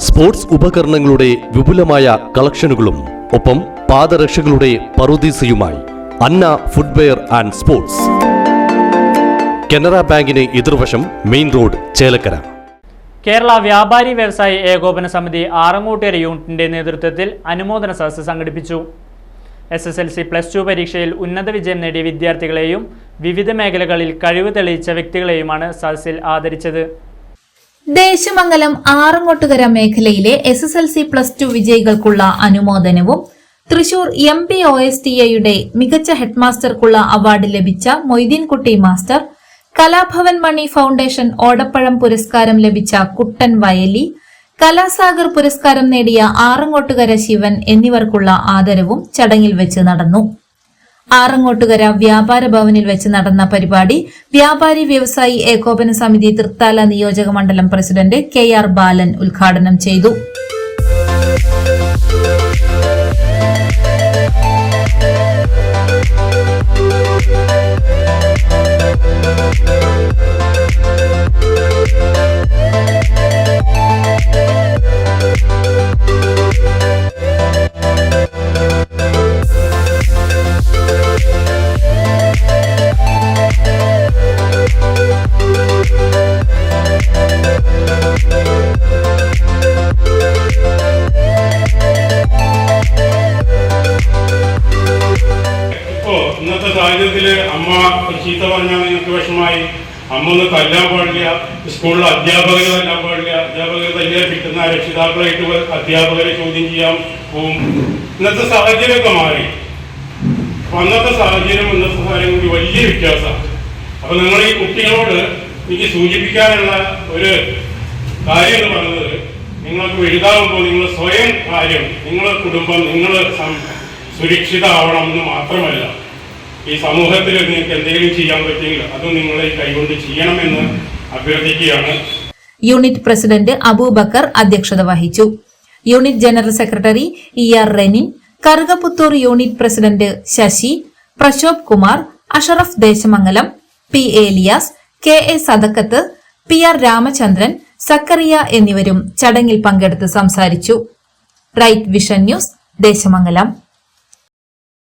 Sports ഉപകരണങ്ങളുടെ വിപുലമായ കളക്ഷനുകളും ഒപ്പം പാദരക്ഷകളുടെ പറുദീസയുമായി അന്ന ഫുട്വെയർ ആൻഡ് സ്പോർട്സ്. കനറ ബാങ്കിന് എതിർവശം മെയിൻ റോഡ്, ചേലക്കര. കേരള വ്യാപാരി വ്യവസായി ഏകോപന സമിതി ആറങ്ങോട്ടുകര യൂണിറ്റിന്റെ നേതൃത്വത്തിൽ അനുമോദന സദസ്സ് സംഘടിപ്പിച്ചു. SSLC +2 പരീക്ഷയിൽ ഉന്നത വിജയം നേടിയ വിദ്യാർത്ഥികളെയും വിവിധ മേഖലകളിൽ കഴിവ് തെളിയിച്ച വ്യക്തികളെയുമാണ് സദസ്സിൽ ആദരിച്ചത്. ദേശമംഗലം ആറങ്ങോട്ടുകര മേഖലയിലെ SSLC +2 വിജയികൾക്കുള്ള അനുമോദനവും തൃശൂർ MPOSTA മികച്ച ഹെഡ്മാസ്റ്റർക്കുള്ള അവാർഡ് ലഭിച്ച മൊയ്തീൻകുട്ടി മാസ്റ്റർ, കലാഭവൻ മണി ഫൗണ്ടേഷൻ ഓടപ്പഴം പുരസ്കാരം ലഭിച്ച കുട്ടൻ വയലി, കലാസാഗർ പുരസ്കാരം നേടിയ ആറങ്ങോട്ടുകര ശിവൻ എന്നിവർക്കുള്ള ആദരവും ചടങ്ങിൽ വെച്ച് നടന്നു. ആറങ്ങോട്ടുകര വ്യാപാര ഭവനിൽ വെച്ച് നടന്ന പരിപാടി വ്യാപാരി വ്യവസായി ഏകോപന സമിതി തൃത്താല നിയോജക മണ്ഡലം പ്രസിഡന്റ് KR ബാലൻ ഉദ്ഘാടനം ചെയ്തു. ഇന്നത്തെ സാഹചര്യത്തിൽ അമ്മ ചീത്ത പറഞ്ഞാൽ നിങ്ങൾക്ക് വിഷമായി. അമ്മ ഒന്ന് തല്ലാൻ പാടില്ല, സ്കൂളിലെ അധ്യാപകരെ തല്ലാൻ പാടില്ല, അധ്യാപകർ തല്ലിയാൽ കിട്ടുന്ന രക്ഷിതാക്കളായിട്ട് അധ്യാപകരെ ചോദ്യം ചെയ്യാൻ പോവും. ഇന്നത്തെ സാഹചര്യമൊക്കെ മാറി. അന്നത്തെ സാഹചര്യം ഇന്നത്തെ സാഹചര്യം കൂടി വലിയ വ്യത്യാസമാണ്. അപ്പൊ നിങ്ങൾ ഈ കുട്ടികളോട് എനിക്ക് സൂചിപ്പിക്കാനുള്ള ഒരു കാര്യം എന്ന് പറയുന്നത്, നിങ്ങൾക്ക് വലുതാകുമ്പോൾ നിങ്ങൾ സ്വയം കാര്യം, നിങ്ങളുടെ കുടുംബം, നിങ്ങൾ സുരക്ഷിതമാവണം എന്ന് മാത്രമല്ല, ഈ സമൂഹത്തിൽ നിങ്ങൾക്ക് എന്തെങ്കിലും ചെയ്യാൻ പറ്റിയെങ്കിൽ അത് നിങ്ങളെ കൈകൊണ്ട് ചെയ്യണമെന്ന് അഭ്യർത്ഥിക്കുകയാണ്. യൂണിറ്റ് പ്രസിഡന്റ് അബൂബക്കർ അധ്യക്ഷത വഹിച്ചു. Unit general secretary ER Renin, Karukaputhur unit president Sasi, Prashobh Kumar, Ashraf Deshamangalam, P Elias, KA Sadakkath, PR Ramachandran, Zakariya എന്നിവരും ചടങ്ങിൽ പങ്കെടുത്ത് സംസാരിച്ചു. Right vision news, Desamangalam.